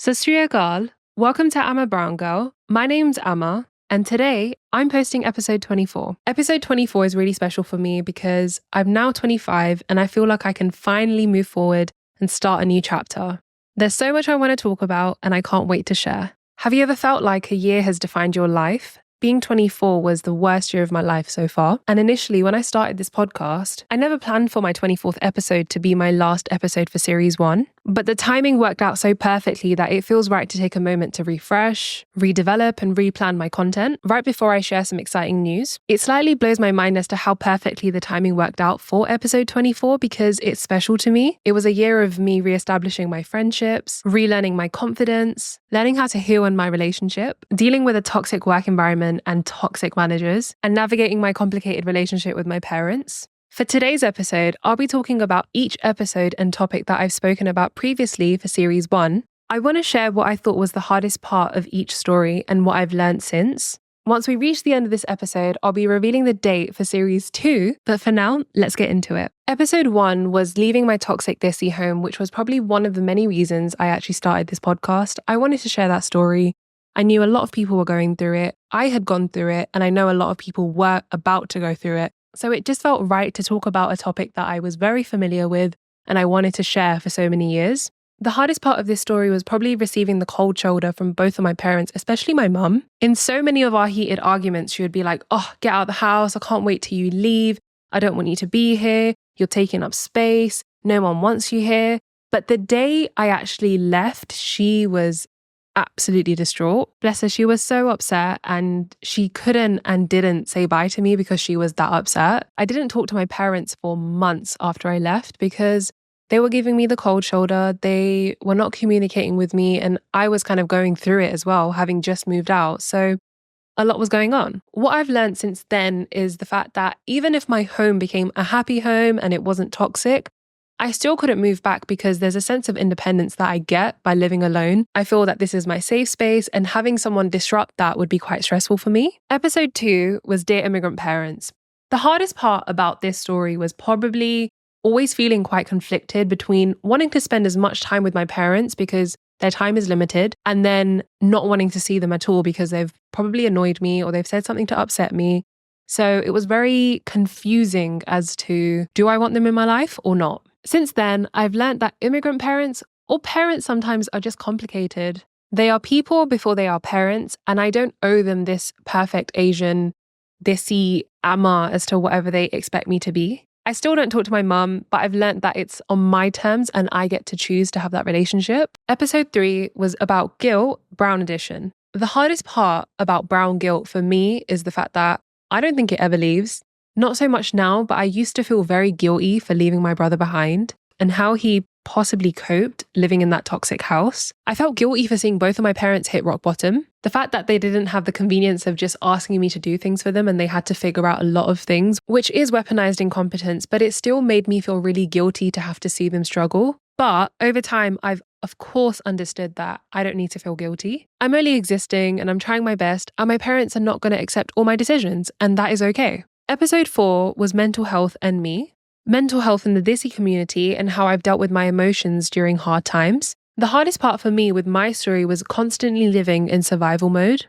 So, Sri Akal, welcome to Amma Brown Girl. My name's Amma, and today I'm posting episode 24. Episode 24 is really special for me because I'm now 25 and I feel like I can finally move forward and start a new chapter. There's so much I want to talk about and I can't wait to share. Have you ever felt like a year has defined your life? Being 24 was the worst year of my life so far. And initially, when I started this podcast, I never planned for my 24th episode to be my last episode for series 1. But the timing worked out so perfectly that it feels right to take a moment to refresh, redevelop, and replan my content right before I share some exciting news. It slightly blows my mind as to how perfectly the timing worked out for episode 24 because it's special to me. It was a year of me reestablishing my friendships, relearning my confidence, learning how to heal in my relationship, dealing with a toxic work environment and toxic managers, and navigating my complicated relationship with my parents. For today's episode, I'll be talking about each episode and topic that I've spoken about previously for series 1. I want to share what I thought was the hardest part of each story and what I've learned since. Once we reach the end of this episode, I'll be revealing the date for series 2, but for now, let's get into it. Episode 1 was leaving my toxic desi home, which was probably one of the many reasons I actually started this podcast. I wanted to share that story. I knew a lot of people were going through it. I had gone through it, and I know a lot of people were about to go through it. So it just felt right to talk about a topic that I was very familiar with and I wanted to share for so many years. The hardest part of this story was probably receiving the cold shoulder from both of my parents, especially my mum. In so many of our heated arguments, she would be like, "Oh, get out of the house. I can't wait till you leave. I don't want you to be here. You're taking up space. No one wants you here." But the day I actually left, she was absolutely distraught. Bless her, she was so upset and she couldn't and didn't say bye to me because she was that upset. I didn't talk to my parents for months after I left because they were giving me the cold shoulder. They were not communicating with me and I was kind of going through it as well, having just moved out. So a lot was going on. What I've learned since then is the fact that even if my home became a happy home and it wasn't toxic, I still couldn't move back because there's a sense of independence that I get by living alone. I feel that this is my safe space and having someone disrupt that would be quite stressful for me. Episode 2 was Dear Immigrant Parents. The hardest part about this story was probably always feeling quite conflicted between wanting to spend as much time with my parents because their time is limited and then not wanting to see them at all because they've probably annoyed me or they've said something to upset me. So it was very confusing as to, do I want them in my life or not? Since then, I've learned that immigrant parents or parents sometimes are just complicated. They are people before they are parents, and I don't owe them this perfect Asian, desi Amma as to whatever they expect me to be. I still don't talk to my mum, but I've learned that it's on my terms and I get to choose to have that relationship. Episode 3 was about guilt, Brown edition. The hardest part about brown guilt for me is the fact that I don't think it ever leaves. Not so much now, but I used to feel very guilty for leaving my brother behind and how he possibly coped living in that toxic house. I felt guilty for seeing both of my parents hit rock bottom. The fact that they didn't have the convenience of just asking me to do things for them and they had to figure out a lot of things, which is weaponized incompetence, but it still made me feel really guilty to have to see them struggle. But over time, I've of course understood that I don't need to feel guilty. I'm only existing and I'm trying my best, and my parents are not going to accept all my decisions, and that is okay. Episode 4 was mental health and me. Mental health in the Desi community and how I've dealt with my emotions during hard times. The hardest part for me with my story was constantly living in survival mode.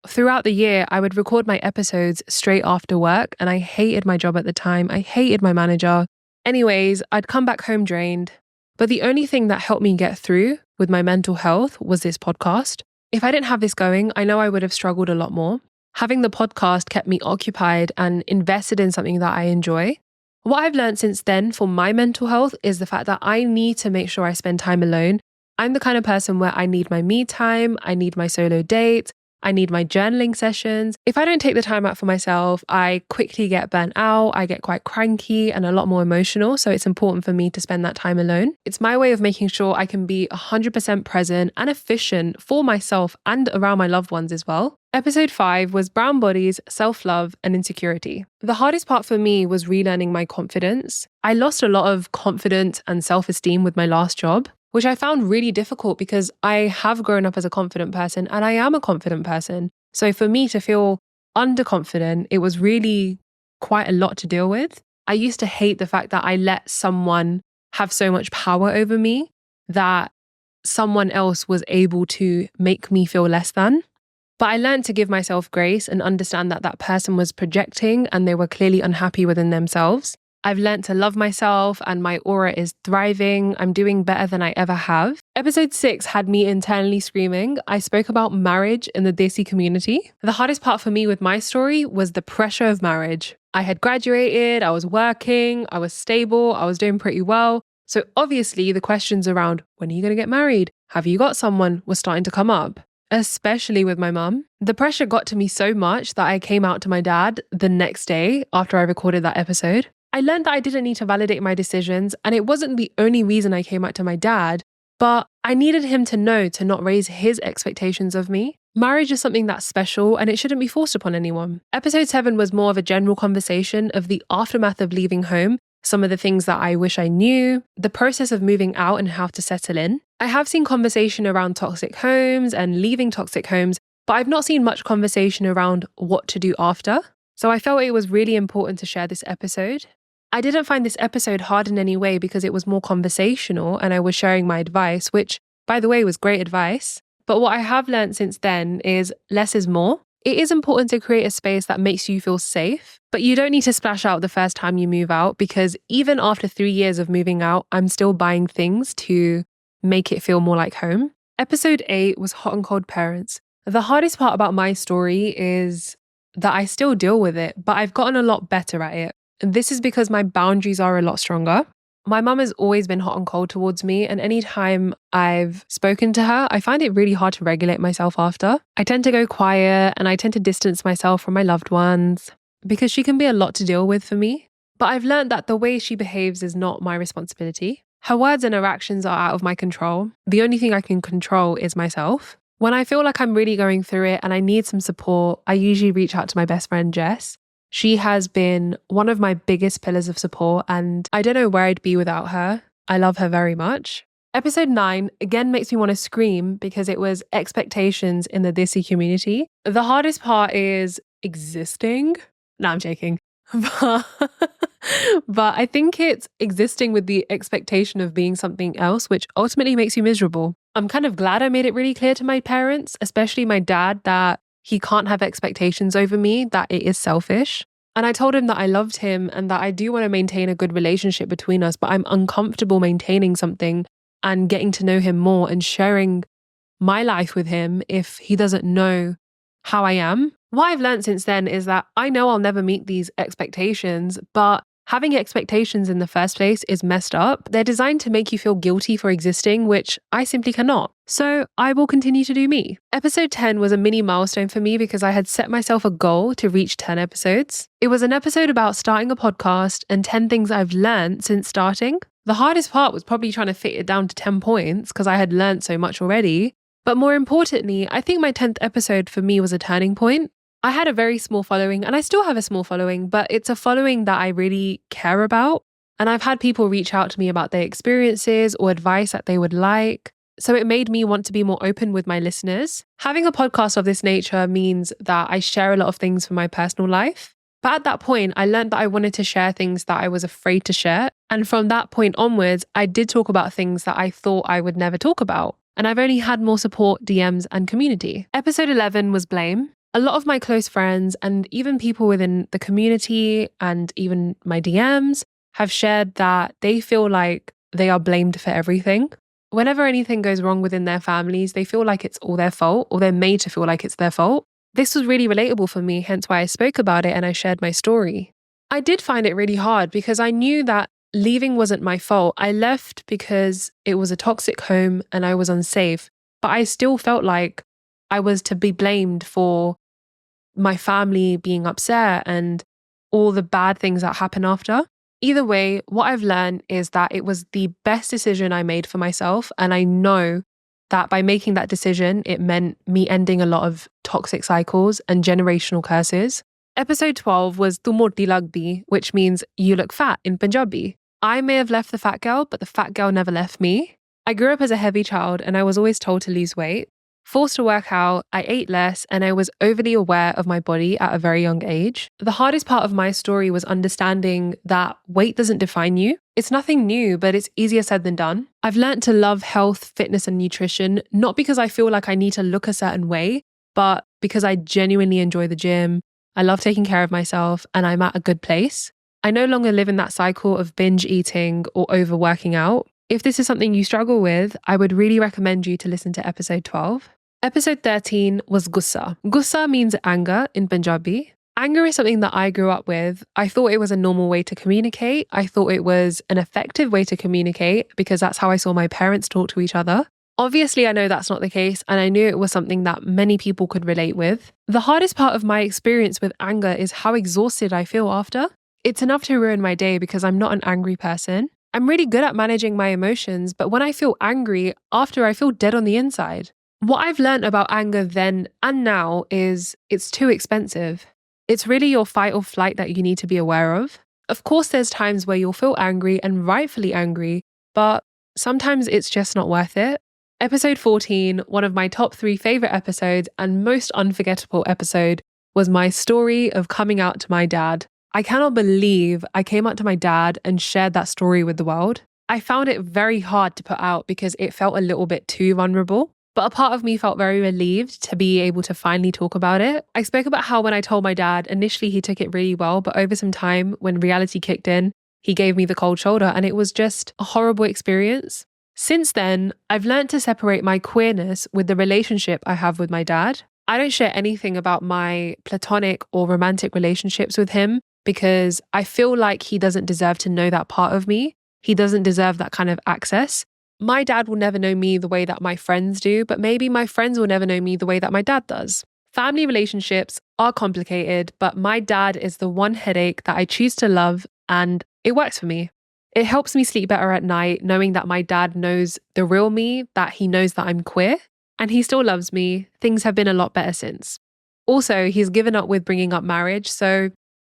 Throughout the year, I would record my episodes straight after work and I hated my job at the time. I hated my manager. Anyways, I'd come back home drained. But the only thing that helped me get through with my mental health was this podcast. If I didn't have this going, I know I would have struggled a lot more. Having the podcast kept me occupied and invested in something that I enjoy. What I've learned since then for my mental health is the fact that I need to make sure I spend time alone. I'm the kind of person where I need my me time, I need my solo dates, I need my journaling sessions. If I don't take the time out for myself, I quickly get burnt out, I get quite cranky and a lot more emotional. So it's important for me to spend that time alone. It's my way of making sure I can be 100% present and efficient for myself and around my loved ones as well. Episode 5 was brown bodies, self-love, and insecurity. The hardest part for me was relearning my confidence. I lost a lot of confidence and self-esteem with my last job, which I found really difficult because I have grown up as a confident person and I am a confident person. So for me to feel underconfident, it was really quite a lot to deal with. I used to hate the fact that I let someone have so much power over me that someone else was able to make me feel less than. But I learned to give myself grace and understand that that person was projecting and they were clearly unhappy within themselves. I've learned to love myself and my aura is thriving. I'm doing better than I ever have. Episode 6 had me internally screaming. I spoke about marriage in the Desi community. The hardest part for me with my story was the pressure of marriage. I had graduated, I was working, I was stable, I was doing pretty well. So obviously the questions around when are you going to get married? Have you got someone? Was starting to come up, especially with my mum. The pressure got to me so much that I came out to my dad the next day after I recorded that episode. I learned that I didn't need to validate my decisions, and it wasn't the only reason I came out to my dad, but I needed him to know to not raise his expectations of me. Marriage is something that's special and it shouldn't be forced upon anyone. Episode 7 was more of a general conversation of the aftermath of leaving home, some of the things that I wish I knew, the process of moving out and how to settle in. I have seen conversation around toxic homes and leaving toxic homes, but I've not seen much conversation around what to do after. So I felt it was really important to share this episode. I didn't find this episode hard in any way because it was more conversational and I was sharing my advice, which, by the way, was great advice. But what I have learned since then is less is more. It is important to create a space that makes you feel safe, but you don't need to splash out the first time you move out because even after 3 years of moving out, I'm still buying things to make it feel more like home. Episode 8 was hot and cold parents. The hardest part about my story is that I still deal with it, but I've gotten a lot better at it. This is because my boundaries are a lot stronger. My mum has always been hot and cold towards me, and anytime I've spoken to her, I find it really hard to regulate myself after. I tend to go quiet and I tend to distance myself from my loved ones because she can be a lot to deal with for me. But I've learned that the way she behaves is not my responsibility. Her words and her actions are out of my control. The only thing I can control is myself. When I feel like I'm really going through it and I need some support, I usually reach out to my best friend, Jess. She has been one of my biggest pillars of support and I don't know where I'd be without her. I love her very much. Episode 9 again makes me want to scream because it was expectations in the Desi community. The hardest part is existing. No, I'm joking. But I think it's existing with the expectation of being something else, which ultimately makes you miserable. I'm kind of glad I made it really clear to my parents, especially my dad, that he can't have expectations over me, that it is selfish. And I told him that I loved him and that I do want to maintain a good relationship between us, but I'm uncomfortable maintaining something and getting to know him more and sharing my life with him if he doesn't know how I am. What I've learned since then is that I know I'll never meet these expectations, but having expectations in the first place is messed up. They're designed to make you feel guilty for existing, which I simply cannot. So I will continue to do me. Episode 10 was a mini milestone for me because I had set myself a goal to reach 10 episodes. It was an episode about starting a podcast and 10 things I've learned since starting. The hardest part was probably trying to fit it down to 10 points because I had learned so much already. But more importantly, I think my 10th episode for me was a turning point. I had a very small following and I still have a small following, but it's a following that I really care about. And I've had people reach out to me about their experiences or advice that they would like. So it made me want to be more open with my listeners. Having a podcast of this nature means that I share a lot of things from my personal life. But at that point, I learned that I wanted to share things that I was afraid to share. And from that point onwards, I did talk about things that I thought I would never talk about. And I've only had more support, DMs, and community. Episode 11 was blame. A lot of my close friends and even people within the community and even my DMs have shared that they feel like they are blamed for everything. Whenever anything goes wrong within their families, they feel like it's all their fault or they're made to feel like it's their fault. This was really relatable for me, hence why I spoke about it and I shared my story. I did find it really hard because I knew that leaving wasn't my fault. I left because it was a toxic home and I was unsafe, but I still felt like I was to be blamed for my family being upset and all the bad things that happen after. Either way, what I've learned is that it was the best decision I made for myself. And I know that by making that decision, it meant me ending a lot of toxic cycles and generational curses. Episode 12 was Tu Moti Lagdi, which means you look fat in Punjabi. I may have left the fat girl, but the fat girl never left me. I grew up as a heavy child and I was always told to lose weight. Forced to work out, I ate less, and I was overly aware of my body at a very young age. The hardest part of my story was understanding that weight doesn't define you. It's nothing new, but it's easier said than done. I've learned to love health, fitness, and nutrition, not because I feel like I need to look a certain way, but because I genuinely enjoy the gym. I love taking care of myself and I'm at a good place. I no longer live in that cycle of binge eating or overworking out. If this is something you struggle with, I would really recommend you to listen to episode 12. Episode 13 was Gussa. Gussa means anger in Punjabi. Anger is something that I grew up with. I thought it was a normal way to communicate. I thought it was an effective way to communicate because that's how I saw my parents talk to each other. Obviously, I know that's not the case, and I knew it was something that many people could relate with. The hardest part of my experience with anger is how exhausted I feel after. It's enough to ruin my day because I'm not an angry person. I'm really good at managing my emotions, but when I feel angry, after I feel dead on the inside. What I've learned about anger then and now is it's too expensive. It's really your fight or flight that you need to be aware of. Of course, there's times where you'll feel angry and rightfully angry, but sometimes it's just not worth it. Episode 14, one of my top 3 favorite episodes and most unforgettable episode, was my story of coming out to my dad. I cannot believe I came out to my dad and shared that story with the world. I found it very hard to put out because it felt a little bit too vulnerable. But a part of me felt very relieved to be able to finally talk about it. I spoke about how when I told my dad, initially he took it really well, but over some time, when reality kicked in, he gave me the cold shoulder and it was just a horrible experience. Since then, I've learned to separate my queerness with the relationship I have with my dad. I don't share anything about my platonic or romantic relationships with him because I feel like he doesn't deserve to know that part of me. He doesn't deserve that kind of access. My dad will never know me the way that my friends do, but maybe my friends will never know me the way that my dad does. Family relationships are complicated, but my dad is the one headache that I choose to love and it works for me. It helps me sleep better at night knowing that my dad knows the real me, that he knows that I'm queer, and he still loves me. Things have been a lot better since. Also, he's given up with bringing up marriage, so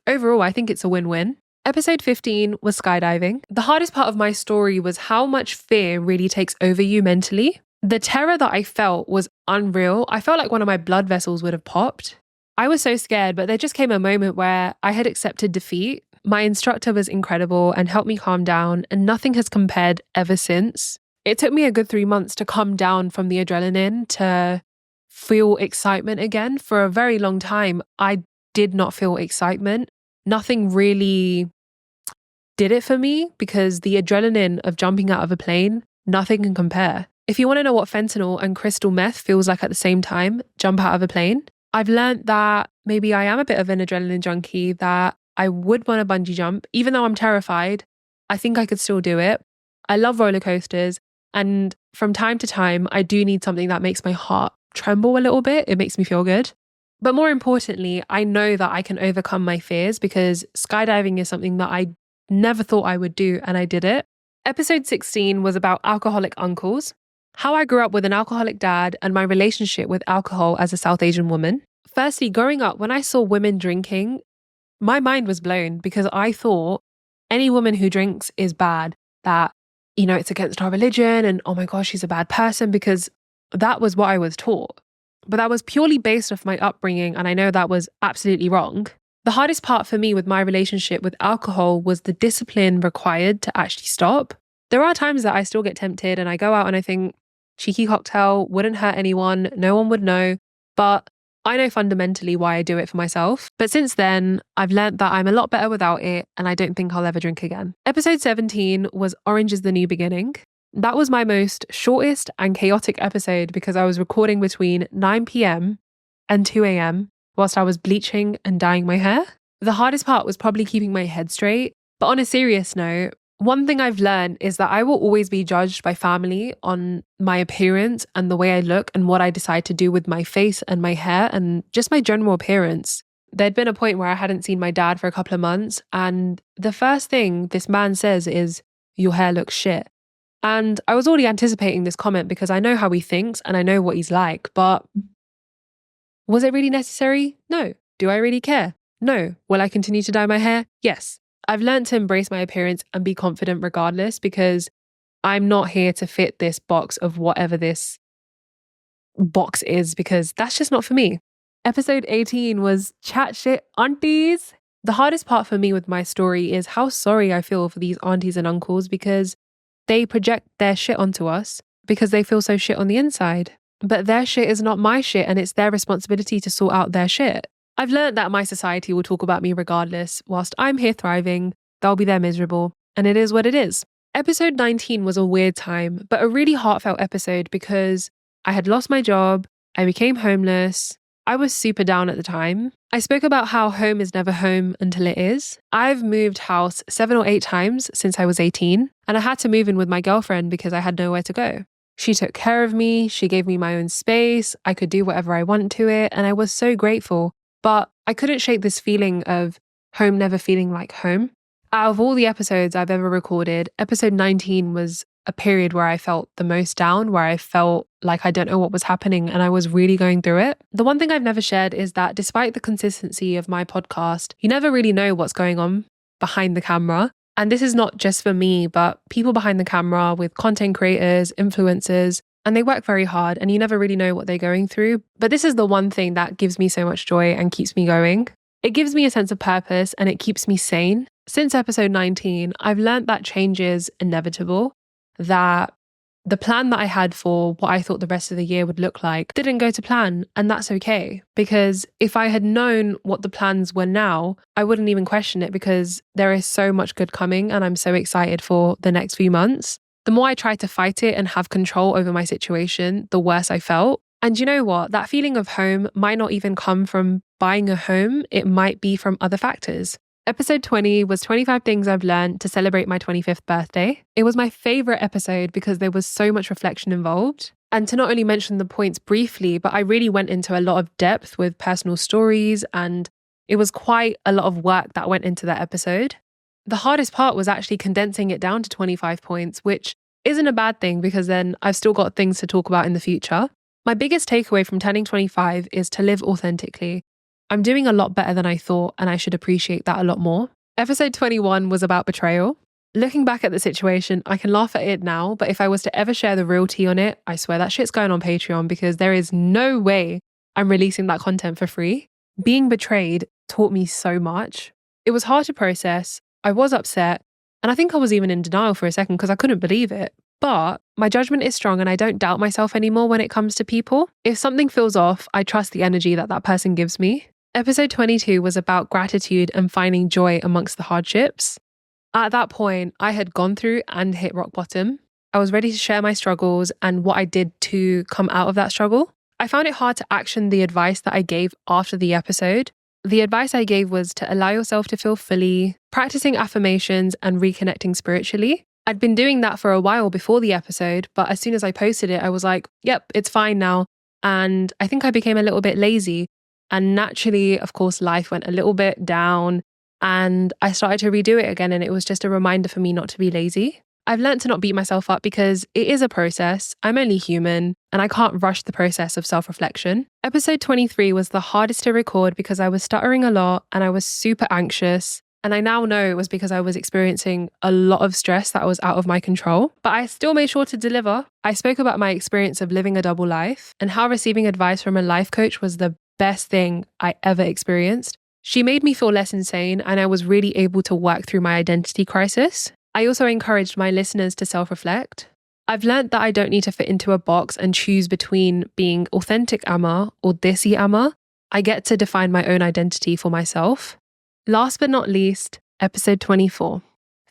overall, I think it's a win-win. Episode 15 was skydiving. The hardest part of my story was how much fear really takes over you mentally. The terror that I felt was unreal. I felt like one of my blood vessels would have popped. I was so scared, but there just came a moment where I had accepted defeat. My instructor was incredible and helped me calm down, and nothing has compared ever since. It took me a good 3 months to come down from the adrenaline to feel excitement again. For a very long time, I did not feel excitement. Nothing really did it for me because the adrenaline of jumping out of a plane, nothing can compare. If you want to know what fentanyl and crystal meth feels like at the same time, jump out of a plane. I've learned that maybe I am a bit of an adrenaline junkie, that I would want to bungee jump. Even though I'm terrified, I think I could still do it. I love roller coasters. And from time to time, I do need something that makes my heart tremble a little bit. It makes me feel good. But more importantly, I know that I can overcome my fears because skydiving is something that I never thought I would do, and I did it. Episode 16 was about alcoholic uncles, how I grew up with an alcoholic dad and my relationship with alcohol as a South Asian woman. Firstly, growing up, when I saw women drinking, my mind was blown because I thought any woman who drinks is bad, that, it's against our religion and oh my gosh, she's a bad person, because that was what I was taught. But that was purely based off my upbringing, and I know that was absolutely wrong. The hardest part for me with my relationship with alcohol was the discipline required to actually stop. There are times that I still get tempted and I go out and I think, cheeky cocktail, wouldn't hurt anyone, no one would know. But I know fundamentally why I do it for myself. But since then, I've learned that I'm a lot better without it and I don't think I'll ever drink again. Episode 17 was Orange is the New Beginning. That was my most shortest and chaotic episode because I was recording between 9 p.m. and 2 a.m. whilst I was bleaching and dyeing my hair. The hardest part was probably keeping my head straight. But on a serious note, one thing I've learned is that I will always be judged by family on my appearance and the way I look and what I decide to do with my face and my hair and just my general appearance. There'd been a point where I hadn't seen my dad for a couple of months, and the first thing this man says is, "Your hair looks shit." And I was already anticipating this comment because I know how he thinks and I know what he's like, but was it really necessary? No. Do I really care? No. Will I continue to dye my hair? Yes. I've learned to embrace my appearance and be confident regardless because I'm not here to fit this box of whatever this box is because that's just not for me. Episode 18 was Chat Shit Aunties. The hardest part for me with my story is how sorry I feel for these aunties and uncles because they project their shit onto us because they feel so shit on the inside. But their shit is not my shit, and it's their responsibility to sort out their shit. I've learned that my society will talk about me regardless. Whilst I'm here thriving, they'll be there miserable. And it is what it is. Episode 19 was a weird time, but a really heartfelt episode because I had lost my job, I became homeless, I was super down at the time. I spoke about how home is never home until it is. I've moved house 7 or 8 times since I was 18, and I had to move in with my girlfriend because I had nowhere to go. She took care of me, she gave me my own space, I could do whatever I want to it, and I was so grateful. But I couldn't shake this feeling of home never feeling like home. Out of all the episodes I've ever recorded, episode 19 was a period where I felt the most down, where I felt like I don't know what was happening and I was really going through it. The one thing I've never shared is that despite the consistency of my podcast, you never really know what's going on behind the camera. And this is not just for me, but people behind the camera with content creators, influencers, and they work very hard and you never really know what they're going through. But this is the one thing that gives me so much joy and keeps me going. It gives me a sense of purpose and it keeps me sane. Since episode 19, I've learned that change is inevitable, that the plan that I had for what I thought the rest of the year would look like didn't go to plan, and that's okay. Because if I had known what the plans were now, I wouldn't even question it because there is so much good coming and I'm so excited for the next few months. The more I tried to fight it and have control over my situation, the worse I felt. And you know what? That feeling of home might not even come from buying a home. It might be from other factors. Episode 20 was 25 things I've learned to celebrate my 25th birthday. It was my favorite episode because there was so much reflection involved. And to not only mention the points briefly, but I really went into a lot of depth with personal stories, and it was quite a lot of work that went into that episode. The hardest part was actually condensing it down to 25 points, which isn't a bad thing because then I've still got things to talk about in the future. My biggest takeaway from turning 25 is to live authentically. I'm doing a lot better than I thought, and I should appreciate that a lot more. Episode 21 was about betrayal. Looking back at the situation, I can laugh at it now, but if I was to ever share the real tea on it, I swear that shit's going on Patreon because there is no way I'm releasing that content for free. Being betrayed taught me so much. It was hard to process. I was upset, and I think I was even in denial for a second because I couldn't believe it. But my judgment is strong and I don't doubt myself anymore when it comes to people. If something feels off, I trust the energy that that person gives me. Episode 22 was about gratitude and finding joy amongst the hardships. At that point, I had gone through and hit rock bottom. I was ready to share my struggles and what I did to come out of that struggle. I found it hard to action the advice that I gave after the episode. The advice I gave was to allow yourself to feel fully, practicing affirmations and reconnecting spiritually. I'd been doing that for a while before the episode, but as soon as I posted it, I was like, yep, it's fine now. And I think I became a little bit lazy. And naturally, of course, life went a little bit down and I started to redo it again. And it was just a reminder for me not to be lazy. I've learned to not beat myself up because it is a process. I'm only human and I can't rush the process of self-reflection. Episode 23 was the hardest to record because I was stuttering a lot and I was super anxious. And I now know it was because I was experiencing a lot of stress that was out of my control. But I still made sure to deliver. I spoke about my experience of living a double life and how receiving advice from a life coach was the best thing I ever experienced. She made me feel less insane and I was really able to work through my identity crisis. I also encouraged my listeners to self-reflect. I've learned that I don't need to fit into a box and choose between being authentic Amma or desi Amma. I get to define my own identity for myself. Last but not least, episode 24.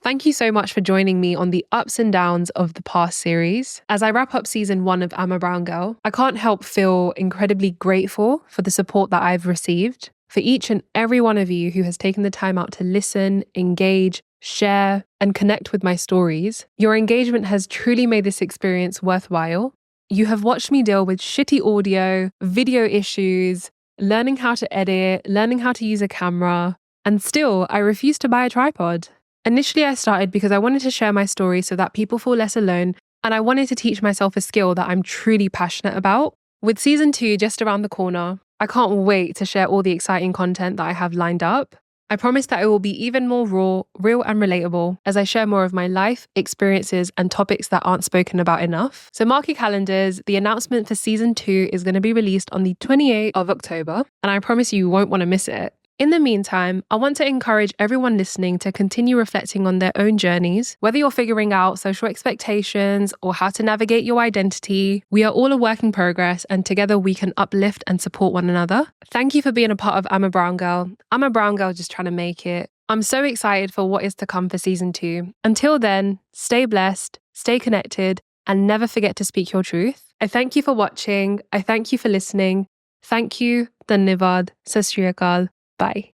Thank you so much for joining me on the ups and downs of the past series. As I wrap up season 1 of Amma Brown Girl, I can't help feel incredibly grateful for the support that I've received, for each and every one of you who has taken the time out to listen, engage, share, and connect with my stories. Your engagement has truly made this experience worthwhile. You have watched me deal with shitty audio, video issues, learning how to edit, learning how to use a camera, and still, I refuse to buy a tripod. Initially, I started because I wanted to share my story so that people feel less alone, and I wanted to teach myself a skill that I'm truly passionate about. With season 2 just around the corner, I can't wait to share all the exciting content that I have lined up. I promise that it will be even more raw, real, and relatable as I share more of my life, experiences, and topics that aren't spoken about enough. So mark your calendars, the announcement for season 2 is going to be released on the 28th of October, and I promise you won't want to miss it. In the meantime, I want to encourage everyone listening to continue reflecting on their own journeys. Whether you're figuring out social expectations or how to navigate your identity, we are all a work in progress, and together we can uplift and support one another. Thank you for being a part of I'm a Brown Girl. I'm a brown girl just trying to make it. I'm so excited for what is to come for season 2. Until then, stay blessed, stay connected, and never forget to speak your truth. I thank you for watching. I thank you for listening. Thank you. Dhanyavad. Sat Sri Akal. Bye.